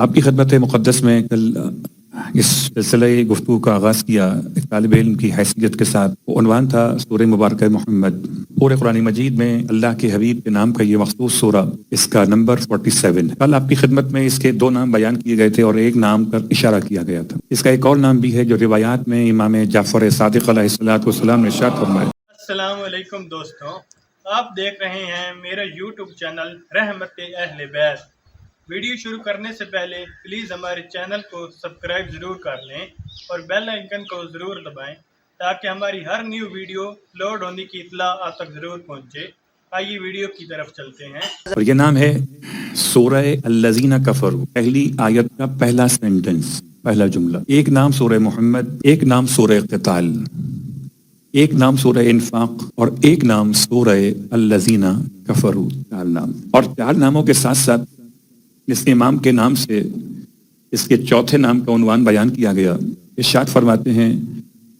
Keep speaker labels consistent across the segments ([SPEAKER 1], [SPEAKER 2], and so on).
[SPEAKER 1] آپ کی خدمت مقدس میں کل اس سلسلہ گفتگو کا آغاز کیا ایک طالب علم کی حیثیت کے ساتھ. وہ عنوان تھا سورہ مبارکہ محمد. پورے قرآن مجید میں اللہ کے حبیب کے نام کا یہ مخصوص سورہ، اس کا نمبر 47. کل آپ کی خدمت میں اس کے 2 نام بیان کیے گئے تھے اور ایک نام پر اشارہ کیا گیا تھا. اس کا ایک اور نام بھی ہے جو روایات میں امام جعفر صادق علیہ السلام نے ارشاد فرمایا.
[SPEAKER 2] السلام علیکم دوستوں، آپ دیکھ رہے ہیں میرا یوٹیوب چینل رحمت اہل بیت. ویڈیو شروع کرنے سے پہلے پلیز ہمارے چینل کو سبسکرائب ضرور کر لیں اور بیل آئیکن کو ضرور دبائیں تاکہ ہماری ہر نیو ویڈیو لوڈ ہونے کی اطلاع آپ تک ضرور پہنچے. آئیے ویڈیو کی طرف چلتے ہیں.
[SPEAKER 1] اور یہ نام ہے سورہ الذین کفروا. پہلی آیت کا پہلا سینٹنس، پہلا جملہ. ایک نام سورہ محمد، ایک نام سورہ قتال، ایک نام سورہ انفاق اور ایک نام سورہ الذین کفروا. 4 نام. اور 4 ناموں کے ساتھ ساتھ اس امام کے نام سے اس کے چوتھے نام کا عنوان بیان کیا گیا. ارشاد فرماتے ہیں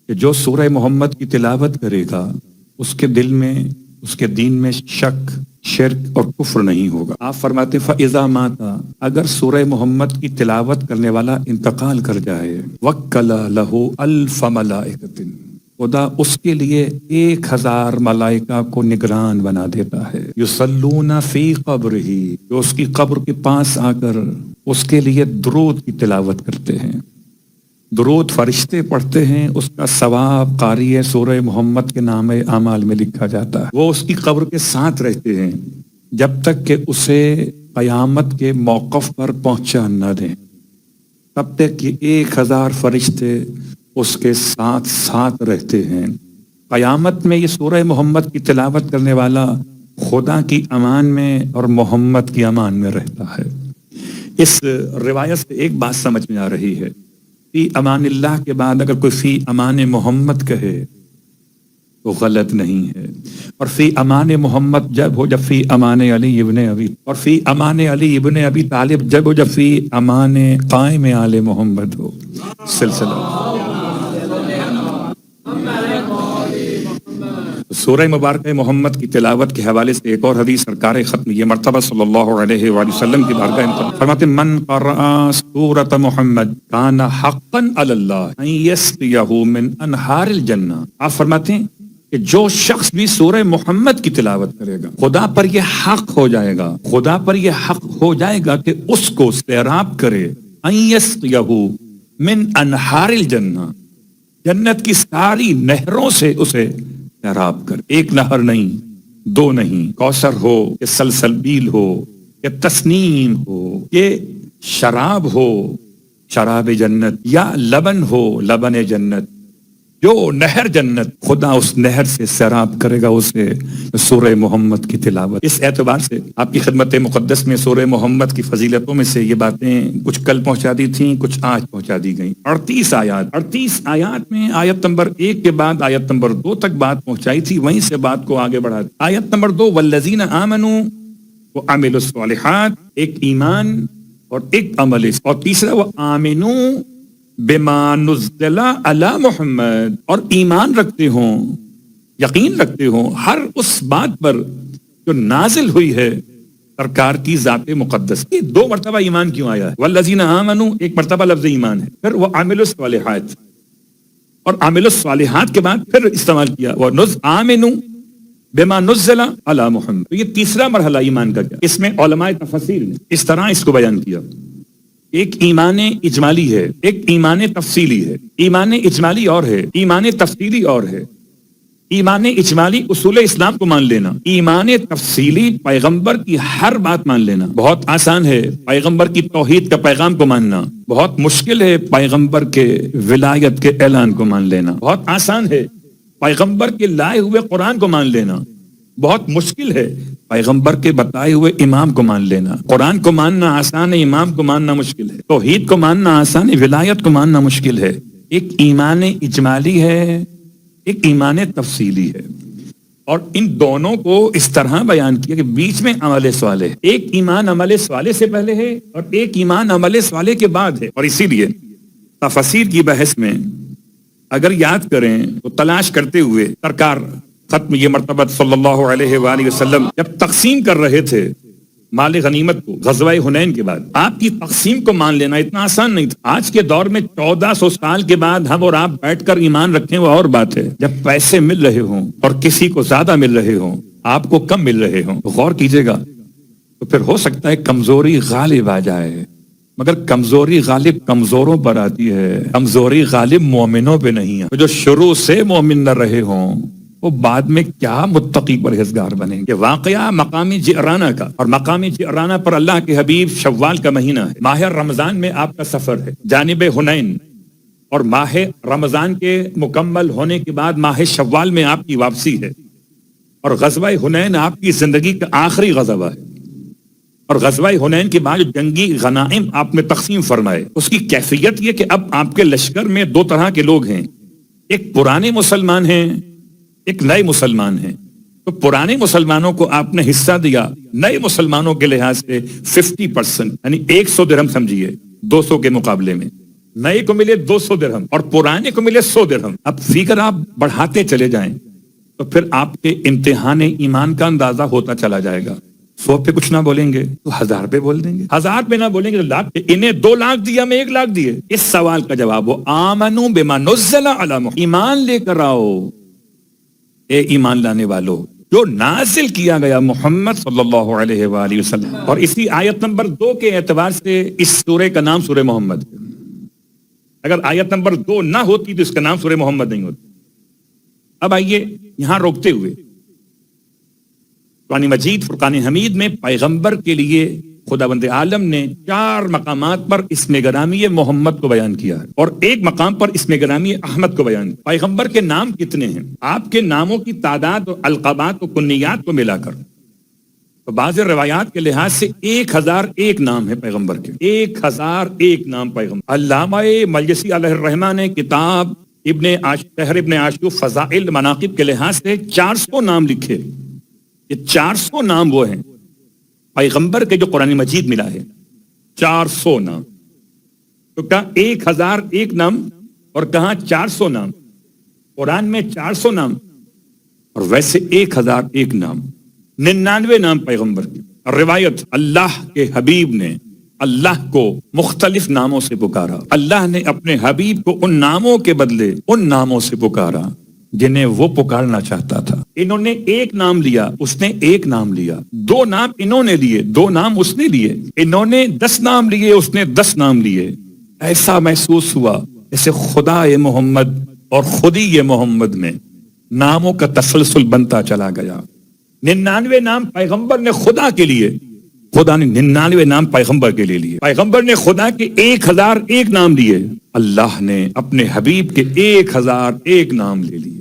[SPEAKER 1] کہ جو سورہ محمد کی تلاوت کرے گا اس کے دل میں، اس کے دین میں شک، شرک اور کفر نہیں ہوگا. آپ فرماتے ہیں فَإِذَا مَاتَ، اگر سورہ محمد کی تلاوت کرنے والا انتقال کر جائے، وَكَّلَ لَهُ أَلْفَ مَلَائِكَةٍ، خدا اس کے لیے 1000 ملائکہ کو نگران بنا دیتا ہے. یصلون فی قبرہ، جو اس کی قبر کے پاس آ کر اس کے لیے درود کی تلاوت کرتے ہیں. درود فرشتے پڑھتے ہیں، اس کا ثواب قاری سورہ محمد کے نام اعمال میں لکھا جاتا ہے. وہ اس کی قبر کے ساتھ رہتے ہیں جب تک کہ اسے قیامت کے موقف پر پہنچا نہ دیں. تب تک یہ 1000 فرشتے اس کے ساتھ ساتھ رہتے ہیں. قیامت میں یہ سورہ محمد کی تلاوت کرنے والا خدا کی امان میں اور محمد کی امان میں رہتا ہے. اس روایت سے ایک بات سمجھ میں آ رہی ہے، فی امان اللہ کے بعد اگر کوئی فی امان محمد کہے تو غلط نہیں ہے. اور فی امان محمد جب ہو جب فی امان علی ابن ابی، اور فی امان علی ابن ابی طالب جب ہو جب فی امان قائم آل محمد ہو. سلسلہ سورہ مبارکہ محمد کی تلاوت کے حوالے سے ایک اور حدیث سرکار ختم یہ مرتبہ صلی اللہ علیہ وآلہ وسلم کی بارگاہ میں فرماتے ہیں من قرأ سورۃ محمد کان حقا علی اللہ ان یسقیہ من انہار الجنہ. آپ فرماتے ہیں کہ جو شخص بھی سورہ محمد کی تلاوت کرے گا خدا پر یہ حق ہو جائے گا، خدا پر یہ حق ہو جائے گا کہ اس کو سیراب کرے. ان یسقیہ من انہار الجنہ، جنت کی ساری نہروں سے اسے سیراب کر. ایک نہر نہیں، 2 نہیں، کوثر ہو کہ سلسبیل ہو کہ تسنیم ہو کہ شراب ہو، شراب جنت، یا لبن ہو، لبن جنت. جو نہر جنت، خدا اس نہر سے سیراب کرے گا اسے سورہ محمد کی تلاوت. اس اعتبار سے آپ کی خدمت مقدس میں سورہ محمد کی فضیلتوں میں سے یہ باتیں کچھ کل پہنچا دی تھیں، کچھ آج پہنچا دی گئیں. 38 آیات میں آیت نمبر 1 کے بعد آیت نمبر 2 تک بات پہنچائی تھی، وہیں سے بات کو آگے بڑھا دی. آیت نمبر 2 والذین آمنوا وعملوا الصالحات، ایک ایمان اور ایک عمل، اور تیسرا وہ آمنوا بما نزل علی محمد، اور ایمان رکھتے ہوں، یقین رکھتے ہوں ہر اس بات پر جو نازل ہوئی ہے سرکار کی ذات مقدس. یہ 2 مرتبہ ایمان کیوں آیا ہے؟ والذین آمنوا ایک مرتبہ لفظ ایمان ہے، پھر وہ عاملوا الصالحات، اور عاملوا الصالحات کے بعد پھر استعمال کیا وہ آمنوا بما نزل علی محمد. تو یہ تیسرا مرحلہ ایمان کا کیا، اس میں علماء تفسیر نے اس طرح اس کو بیان کیا. ایک ایمان اجمالی ہے، ایک ایمان تفصیلی ہے. ایمان اجمالی اور ہے، ایمان تفصیلی اور ہے. ایمان اجمالی اصول اسلام کو مان لینا، ایمان تفصیلی پیغمبر کی ہر بات مان لینا. بہت آسان ہے پیغمبر کی توحید کا پیغام کو ماننا، بہت مشکل ہے پیغمبر کے ولایت کے اعلان کو مان لینا. بہت آسان ہے پیغمبر کے لائے ہوئے قرآن کو مان لینا، بہت مشکل ہے پیغمبر کے بتائے ہوئے امام کو مان لینا. قرآن کو ماننا آسان ہے، امام کو ماننا مشکل ہے. توحید کو ماننا آسان ہے، ولایت کو ماننا مشکل ہے. ایک ایمان اجمالی ہے، ایک ایمان تفصیلی ہے. اور ان دونوں کو اس طرح بیان کیا کہ بیچ میں عمل صالح، ایک ایمان عمل صالح سے پہلے ہے اور ایک ایمان عمل صالح کے بعد ہے. اور اسی لیے تفسیر کی بحث میں اگر یاد کریں تو تلاش کرتے ہوئے سرکار ختم یہ مرتبہ صلی اللہ علیہ وآلہ وسلم جب تقسیم کر رہے تھے مال غنیمت کو غزوہ حنین کے بعد آپ کی تقسیم کو مان لینا اتنا آسان نہیں تھا. آج کے دور میں 1400 سال کے بعد ہم اور آپ بیٹھ کر ایمان رکھیں وہ اور بات ہے. جب پیسے مل رہے ہوں اور کسی کو زیادہ مل رہے ہوں, آپ کو کم مل رہے ہوں, غور کیجئے گا, تو پھر ہو سکتا ہے کمزوری غالب آ جائے. مگر کمزوری غالب کمزوروں پر آتی ہے, کمزوری غالب مومنوں پہ نہیں ہے. جو شروع سے مومن نہ رہے ہوں وہ بعد میں کیا متقی پرہیزگار بنیں گے. واقعہ مقامی جعرانہ کا, اور مقامی جعرانہ پر اللہ کے حبیب شوال کا مہینہ ہے, ماہ رمضان میں آپ کا سفر ہے جانب حنین, اور ماہ رمضان کے مکمل ہونے کے بعد ماہ شوال میں آپ کی واپسی ہے, اور غزوہ حنین آپ کی زندگی کا آخری غزوہ ہے. اور غزوہ حنین کے بعد جنگی غنائم آپ نے تقسیم فرمائے, اس کی کیفیت یہ کہ اب آپ کے لشکر میں دو طرح کے لوگ ہیں, ایک پرانے مسلمان ہیں, ایک نئے مسلمان ہیں. تو پرانے مسلمانوں کو آپ نے حصہ دیا نئے مسلمانوں کے لحاظ سے 50%, یعنی 100 درہم سمجھیے 200 کے مقابلے میں. نئے کو ملے 200 درہم اور پرانے کو ملے 100 درہم. اب فکر آپ بڑھاتے چلے جائیں تو پھر آپ کے امتحان ایمان کا اندازہ ہوتا چلا جائے گا. 100 پہ کچھ نہ بولیں گے تو 1000 پہ بول دیں گے, 1000 پہ نہ بولیں گے تو لاکھ. انہیں 2 لاکھ دیا, میں 1 لاکھ دیے. اس سوال کا جواب ہو آمنو بما نزل علی محمد, ایمان لے کر آؤ اے ایمان لانے والو جو نازل کیا گیا محمد صلی اللہ علیہ وآلہ وسلم. اور اسی آیت نمبر 2 کے اعتبار سے اس سورہ کا نام سورہ محمد. اگر آیت نمبر 2 نہ ہوتی تو اس کا نام سورہ محمد نہیں ہوتی. اب آئیے یہاں روکتے ہوئے قرآن مجید فرقان حمید میں پیغمبر کے لیے خداوند عالم نے 4 مقامات پر اسم گرامی محمد کو بیان کیا ہے, اور 1 مقام پر اسم گرامی احمد کو بیان کیا. پیغمبر کے نام کتنے ہیں؟ آپ کے ناموں کی تعداد اور القابات و کنیات کو ملا کر تو بعض روایات کے لحاظ سے 1001 نام ہے پیغمبر کے, 1001 نام پیغمبر. علامہ مجلسی علیہ الرحمہ نے کتاب شہر ابن عاشور فضائل مناقب کے لحاظ سے 400 نام لکھے. یہ 400 نام وہ ہیں پیغمبر کے جو قرآن مجید ملا ہے, 400 نام. تو کہا 1001 نام اور کہاں 400 نام. قرآن میں 400 نام اور ویسے 1001 نام, 99 نام پیغمبر کے. روایت اللہ کے حبیب نے اللہ کو مختلف ناموں سے پکارا. اللہ نے اپنے حبیب کو ان ناموں کے بدلے ان ناموں سے پکارا جنہیں وہ پکارنا چاہتا تھا. انہوں نے 1 نام لیا, اس نے 1 نام لیا. 2 نام انہوں نے لیے, 2 نام اس نے لیے. انہوں نے 10 نام لیے, اس نے 10 نام لیے. ایسا محسوس ہوا جیسے خدا محمد اور خودی محمد میں ناموں کا تسلسل بنتا چلا گیا. 99 نام پیغمبر نے خدا کے لیے, خدا نے 99 نام پیغمبر کے لیے لیے. پیغمبر نے خدا کے 1001 نام لیے, اللہ نے اپنے حبیب کے 1001 نام لے لیے.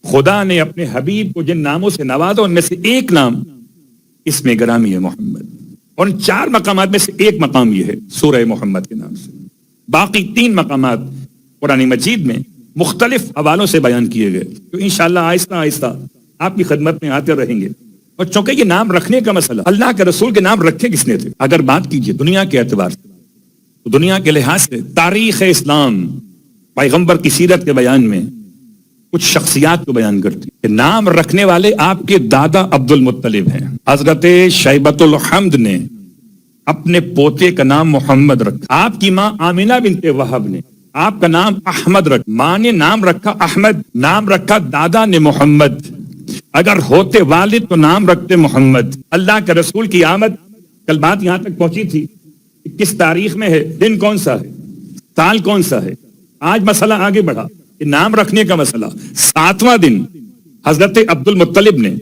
[SPEAKER 1] خدا نے اپنے حبیب کو جن ناموں سے نوازا ان میں سے 1 نام اسم گرامی ہے محمد. اور ان 4 مقامات میں سے 1 مقام یہ ہے سورہ محمد کے نام سے. باقی 3 مقامات قرآن مجید میں مختلف حوالوں سے بیان کیے گئے تو انشاءاللہ آہستہ آہستہ آپ کی خدمت میں آتے رہیں گے. اور چونکہ یہ نام رکھنے کا مسئلہ, اللہ کے رسول کے نام رکھے کس نے تھے؟ اگر بات کیجئے دنیا کے اعتبار سے تو دنیا کے لحاظ سے تاریخ اسلام پیغمبر کی سیرت کے بیان میں کچھ شخصیات کو بیان کرتی ہے. نام رکھنے والے آپ کے دادا عبد المطلب ہیں. حضرت شیبۃ الحمد نے اپنے پوتے کا نام محمد رکھا. آپ کی ماں آمینہ بنت وہب نے آپ کا نام احمد رکھا. ماں نے نام رکھا احمد, نام رکھا دادا نے محمد. اگر ہوتے والد تو نام رکھتے محمد. اللہ کے رسول کی آمد, کل بات یہاں تک پہنچی تھی کس تاریخ میں ہے, دن کون سا ہے, سال کون سا ہے. آج مسئلہ آگے بڑھا, نام رکھنے کا مسئلہ. 7واں دن حضرت عبد المطلب نے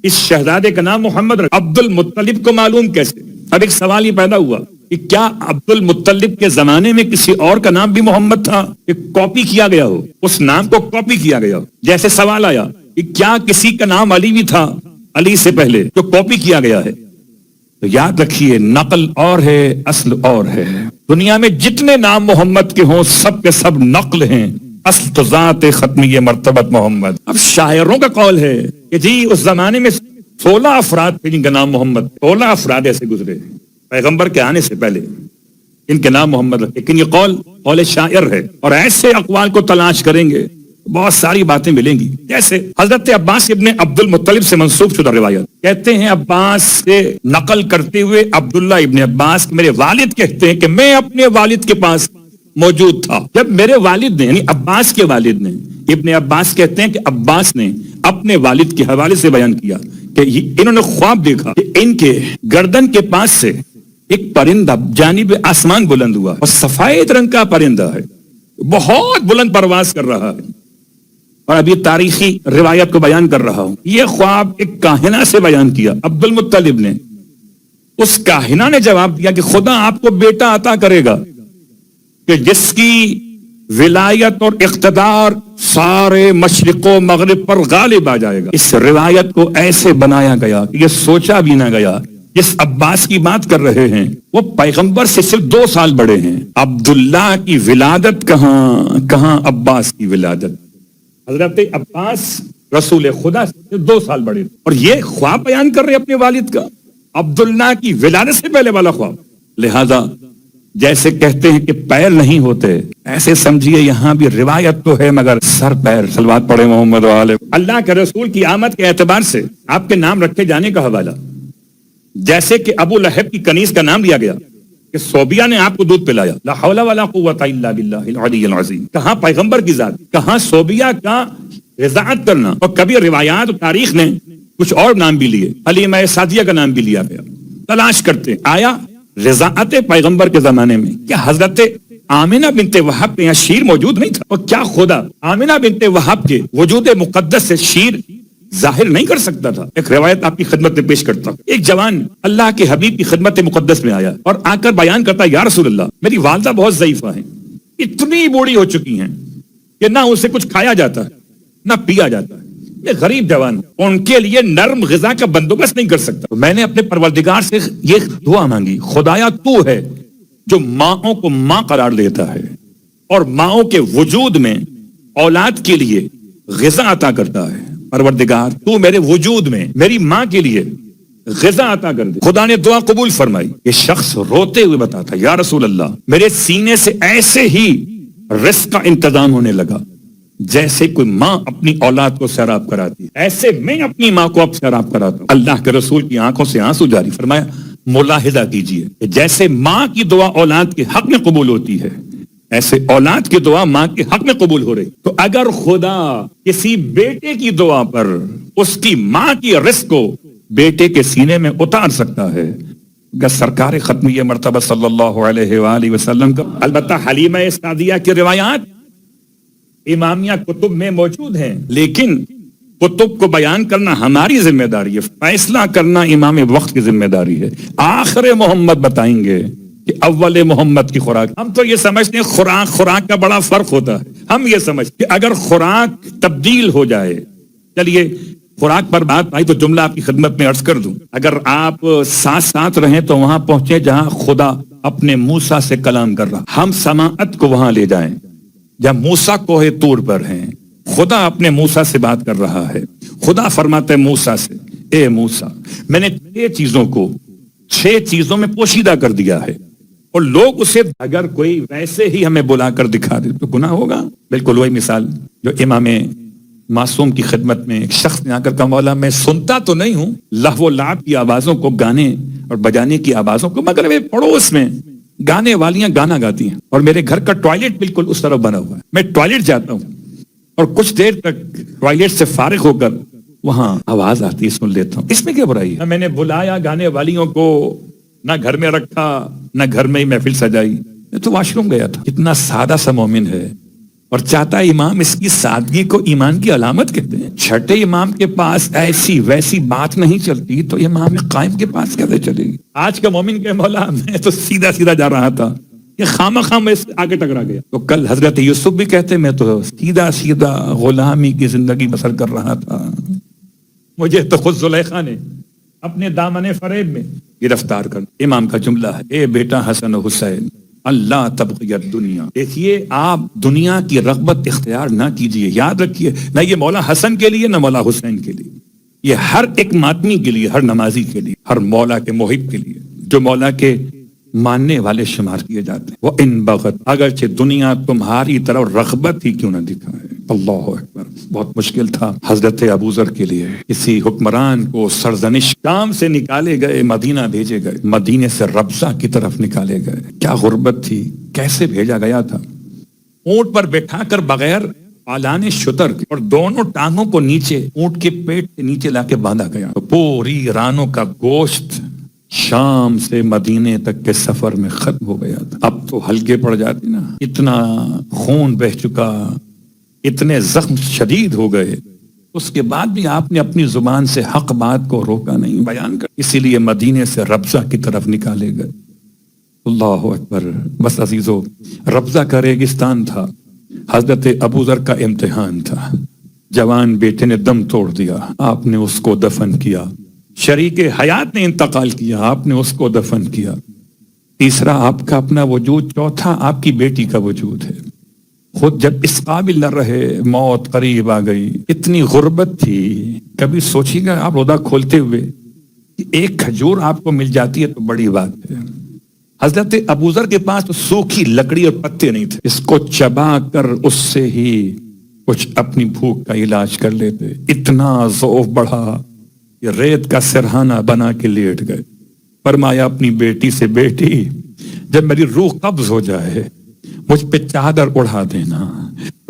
[SPEAKER 1] اس شہزادے کا نام محمد رکھا. عبد المطلب کو معلوم کیسے؟ اب ایک سوال یہ پیدا ہوا کہ کیا عبد المطلب کے زمانے میں کسی اور کا نام بھی محمد تھا کہ کاپی کیا گیا ہو, اس نام کو کاپی کیا گیا ہو. جیسے سوال آیا کہ کیا کسی کا نام علی بھی تھا علی سے پہلے جو کاپی کیا گیا ہے. تو یاد رکھیے نقل اور ہے اصل اور ہے. دنیا میں جتنے نام محمد کے ہوں سب کے سب نقل ہیں, اصل تو ذات ختمی مرتبت محمد. اب شاعروں کا قول ہے کہ جی اس زمانے میں 16 افراد تھے جن کا نام محمد, 16 افراد ایسے گزرے پیغمبر کے آنے سے پہلے ان کے نام محمد رکھے. لیکن یہ قول شاعر ہے, اور ایسے اقوال کو تلاش کریں گے بہت ساری باتیں ملیں گی. جیسے حضرت عباس ابن عبد المطلب سے منسوب شدہ روایت کہتے ہیں، عباس سے نقل کرتے ہوئے عبداللہ ابن عباس میرے والد کہتے ہیں کہ میں اپنے والد کے پاس موجود تھا جب میرے والد نے، یعنی عباس کے والد نے، ابن عباس کہتے ہیں کہ عباس نے اپنے والد کے حوالے سے بیان کیا کہ انہوں نے خواب دیکھا کہ ان کے گردن کے پاس سے ایک پرندہ جانب آسمان بلند ہوا، اور سفید رنگ کا پرندہ ہے، بہت بلند پرواز کر رہا ہے. اور ابھی تاریخی روایت کو بیان کر رہا ہوں. یہ خواب ایک کاہنہ سے بیان کیا عبد المطلب نے. اس کاہنہ نے جواب دیا کہ خدا آپ کو بیٹا عطا کرے گا کہ جس کی ولایت اور اقتدار سارے مشرق و مغرب پر غالب آ جائے گا. اس روایت کو ایسے بنایا گیا کہ یہ سوچا بھی نہ گیا. جس عباس کی بات کر رہے ہیں وہ پیغمبر سے صرف 2 سال بڑے ہیں. عبداللہ کی ولادت کہاں عباس کی ولادت. حضرت عباس رسول خدا سے 2 سال بڑے اور یہ خواب بیان کر رہے اپنے والد کا، عبداللہ کی ولادت سے پہلے والا خواب. لہذا جیسے کہتے ہیں کہ پیر نہیں ہوتے، ایسے سمجھیے یہاں بھی روایت تو ہے مگر سر پیر. صلوات پڑھے محمد وآلہ. اللہ کے رسول کی آمد کے اعتبار سے آپ کے نام رکھے جانے کا حوالہ، جیسے کہ ابو لہب کی کنیز کا نام لیا گیا کہ صوبیہ نے آپ کو دودھ پلایا. لا حول ولا قوت الا باللہ العلی العظیم. کہاں پیغمبر کی ذات، کہاں صوبیہ کا رضاعت کرنا. اور کبھی روایات و تاریخ نے کچھ اور نام بھی لیے، حلیمہ سعدیہ کا نام بھی لیا گیا. تلاش کرتے آیا رضاعت پیغمبر کے زمانے میں کیا حضرت آمنہ بنت وہب کے یہاں شیر موجود نہیں تھا؟ اور کیا خدا آمنہ بنت وہب کے وجود مقدس سے شیر ظاہر نہیں کر سکتا تھا؟ ایک روایت آپ کی خدمت میں پیش کرتا ہوں. ایک جوان اللہ کے حبیب کی خدمت مقدس میں آیا اور آ کر بیان کرتا، یا رسول اللہ میری والدہ بہت ضعیفہ ہیں، اتنی بوڑھی ہو چکی ہیں کہ نہ اسے کچھ کھایا جاتا ہے نہ پیا جاتا ہے. یہ غریب جوان ان کے لیے نرم غذا کا بندوبست نہیں کر سکتا. میں نے اپنے پروردگار سے یہ دعا مانگی، خدایا تو ہے جو ماؤں کو ماں قرار دیتا ہے اور ماؤں کے وجود میں اولاد کے لیے غذا عطا کرتا ہے. پروردگار تو میرے وجود میں میری ماں کے لیے غذا عطا کر دے. خدا نے دعا قبول فرمائی. یہ شخص روتے ہوئے بتاتا، یا رسول اللہ میرے سینے سے ایسے ہی رزق کا انتظام ہونے لگا جیسے کوئی ماں اپنی اولاد کو سیراب کراتی ہے، ایسے میں اپنی ماں کو اب سیراب کراتا ہوں. اللہ کے رسول کی آنکھوں سے آنسو جاری. فرمایا ملاحظہ کیجئے کہ جیسے ماں کی دعا اولاد کے حق میں قبول ہوتی ہے، ایسے اولاد کی دعا ماں کے حق میں قبول ہو رہی. تو اگر خدا کسی بیٹے کی دعا پر اس کی ماں کی رزق کو بیٹے کے سینے میں اتار سکتا ہے، اگر سرکار ختمیہ مرتبہ صلی اللہ علیہ وآلہ وسلم کا. البتہ حلیمہ سعدیہ کی روایات امامیہ کتب میں موجود ہیں، لیکن کتب کو بیان کرنا ہماری ذمہ داری ہے، فیصلہ کرنا امام وقت کی ذمہ داری ہے. آخر محمد بتائیں گے کہ اول محمد کی خوراک. ہم تو یہ سمجھتے ہیں خوراک کا بڑا فرق ہوتا ہے. ہم یہ سمجھتے ہیں کہ اگر خوراک تبدیل ہو جائے، چلیے خوراک پر بات آئی تو جملہ آپ کی خدمت میں عرض کر دوں. اگر آپ ساتھ رہیں تو وہاں پہنچے جہاں خدا اپنے موسیٰ سے کلام کر رہا. ہم سماعت کو وہاں لے جائیں جہاں موسیٰ کوہ طور پر ہیں. خدا اپنے موسیٰ سے بات کر رہا ہے. خدا فرماتا ہے موسیٰ سے، اے موسیٰ میں نے 6 چیزوں میں پوشیدہ کر دیا ہے، اور لوگ اسے اگر کوئی ویسے ہی ہمیں بلا کر دکھا دے تو گناہ ہوگا. بالکل وہی مثال جو امام معصوم کی خدمت میں ایک شخص نے آ کر کہا، مولا میں سنتا تو نہیں ہوں لہو و لعب کی آوازوں کو، گانے اور بجانے کی آوازوں کو، مگر میرے پڑوس میں گانے والیاں گانا گاتی ہیں اور میرے گھر کا ٹوائلٹ بالکل اس طرف بنا ہوا ہے. میں ٹوائلٹ جاتا ہوں اور کچھ دیر تک ٹوائلٹ سے فارغ ہو کر وہاں آواز آتی ہے، سن لیتا ہوں. اس میں کیا برائی ہے؟ میں نے بلایا گانے والیوں کو، نہ گھر میں رکھا نہ گھر میں ہی محفل سجائی. میں تو واش روم گیا تھا. کتنا سادہ سا مومن ہے اور چاہتا ہے امام اس کی سادگی کو ایمان کی علامت کہتے ہیں. چھٹے امام کے پاس ایسی ویسی بات نہیں چلتی تو امام قائم کے پاس کیسے چلے گی؟ آج کا مومن کہ مولا میں تو سیدھا جا رہا تھا، یہ خامخواہ میں آگے ٹکرا گیا. تو کل حضرت یوسف بھی کہتے میں تو سیدھا غلامی کی زندگی بسر کر رہا تھا، مجھے تو خود زلیخا نے اپنے دامن فریب میں گرفتار کر. امام کا جملہ ہے، اے بیٹا حسن و حسین اللہ تبغیت دنیا. دیکھیے آپ دنیا کی رغبت اختیار نہ کیجئے. یاد رکھیے نہ یہ مولا حسن کے لیے نہ مولا حسین کے لیے، یہ ہر ایک ماتمی کے لیے، ہر نمازی کے لیے، ہر مولا کے محب کے لیے جو مولا کے ماننے والے شمار کیے جاتے ہیں. وہ ان بغت اگرچہ دنیا تمہاری طرف رغبت ہی کیوں نہ دکھائے. اللہ اکبر، بہت مشکل تھا حضرت ابوذر کے لیے۔ کسی حکمران کو سرزنش شام سے نکالے گئے، مدینہ بھیجے گئے، مدینے سے ربضہ کی طرف نکالے گئے۔ کیا غربت تھی، کیسے بھیجا گیا تھا؟ اونٹ پر بٹھا کر بغیر پالان شتر کے اور دونوں ٹانگوں کو نیچے اونٹ کے پیٹ کے نیچے لا کے باندھا گیا۔ تو پوری رانوں کا گوشت شام سے مدینے تک کے سفر میں ختم ہو گیا تھا۔ اب تو ہلکے پڑ جاتے نا، اتنا خون بہ چکا، اتنے زخم شدید ہو گئے، اس کے بعد بھی آپ نے اپنی زبان سے حق بات کو روکا نہیں، بیان کر، اسی لیے مدینے سے ربضہ کی طرف نکالے گئے۔ اللہ اکبر۔ بس عزیزو، ربضہ کا ریگستان تھا، حضرت ابوذر کا امتحان تھا۔ جوان بیٹے نے دم توڑ دیا، آپ نے اس کو دفن کیا۔ شریک حیات نے انتقال کیا، آپ نے اس کو دفن کیا۔ تیسرا آپ کا اپنا وجود، چوتھا آپ کی بیٹی کا وجود ہے۔ خود جب اس قابل نہ رہے، موت قریب آ گئی، اتنی غربت تھی۔ کبھی سوچیے گا آپ روزہ کھولتے ہوئے کہ ایک کھجور آپ کو مل جاتی ہے تو بڑی بات ہے۔ حضرت ابوذر کے پاس تو سوکھی لکڑی اور پتے نہیں تھے، اس کو چبا کر اس سے ہی کچھ اپنی بھوک کا علاج کر لیتے۔ اتنا ضعف بڑھا کہ ریت کا سرہانہ بنا کے لیٹ گئے۔ فرمایا اپنی بیٹی سے، بیٹی جب میری روح قبض ہو جائے مجھ پہ چادر اڑا دینا،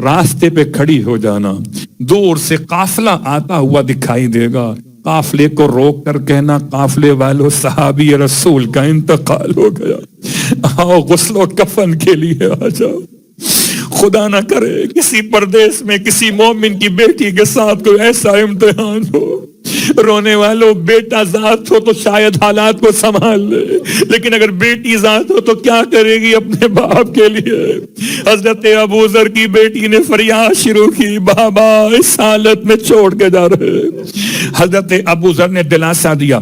[SPEAKER 1] راستے پہ کھڑی ہو جانا، دور سے قافلہ آتا ہوا دکھائی دے گا، قافلے کو روک کر کہنا، قافلے والوں صحابی رسول کا انتقال ہو گیا، آؤ غسل و کفن کے لیے آ جاؤ۔ خدا نہ کرے کسی پردیس میں کسی مومن کی بیٹی کے ساتھ کوئی ایسا امتحان ہو، رونے والوں بیٹا ذات ہو تو شاید حالات کو سنبھال لے، لیکن اگر بیٹی ذات ہو تو کیا کرے گی اپنے باپ کے لیے۔ حضرت ابوذر کی بیٹی نے فریاد شروع کی، بابا اس حالت میں چھوڑ کے جا رہے۔ حضرت ابوذر نے دلاسا دیا،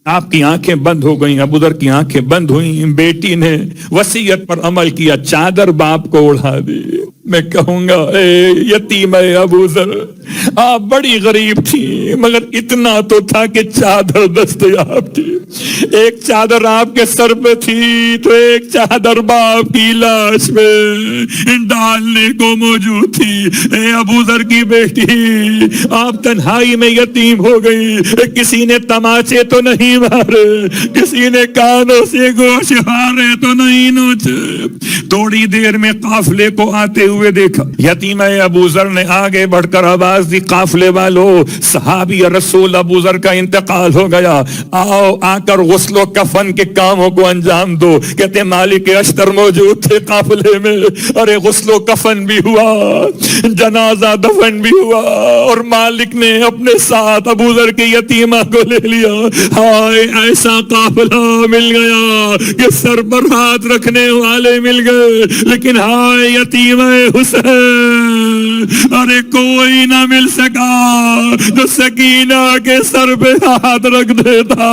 [SPEAKER 1] آپ کی آنکھیں بند ہو گئیں۔ ابوذر کی آنکھیں بند ہوئیں، بیٹی نے وصیت پر عمل کیا، چادر باپ کو اڑا دی۔ میں کہوں گا اے یتیم ابوذر، آپ بڑی غریب تھی مگر اتنا تو تھا کہ چادر دستیاب تھی۔ ایک چادر آپ کے سر پہ تھی تو ایک چادر باپ کی لاش میں ڈالنے کو موجود تھی۔ اے ابوذر کی بیٹی، آپ تنہائی میں یتیم ہو گئی، کسی نے تماچے تو نہیں مارے، کسی نے کانوں سے گوشت مارے تو نہیں نوچے۔ تھوڑی دیر میں قافلے کو آتے ہوئے دیکھا، یتیم ابوذر نے آگے بڑھ کر آواز دی، قافلے والو صحابی رسول ابوذر کا انتقال ہو گیا، آؤ آ کر غسل و کفن کے کاموں کو انجام دو۔ کہتے مالک اشتر موجود تھے قافلے میں، ارے غسل و کفن بھی ہوا، جنازہ دفن بھی ہوا، اور مالک نے اپنے ساتھ ابوذر کی یتیمہ کو لے لیا۔ ہائے ایسا قافلہ مل گیا کہ سر پر ہاتھ رکھنے والے مل گئے، لیکن ہائے یتیم حسین، ارے کوئی نہ مل سکا جو سکینہ کے سر پہ ہاتھ رکھ دیتا۔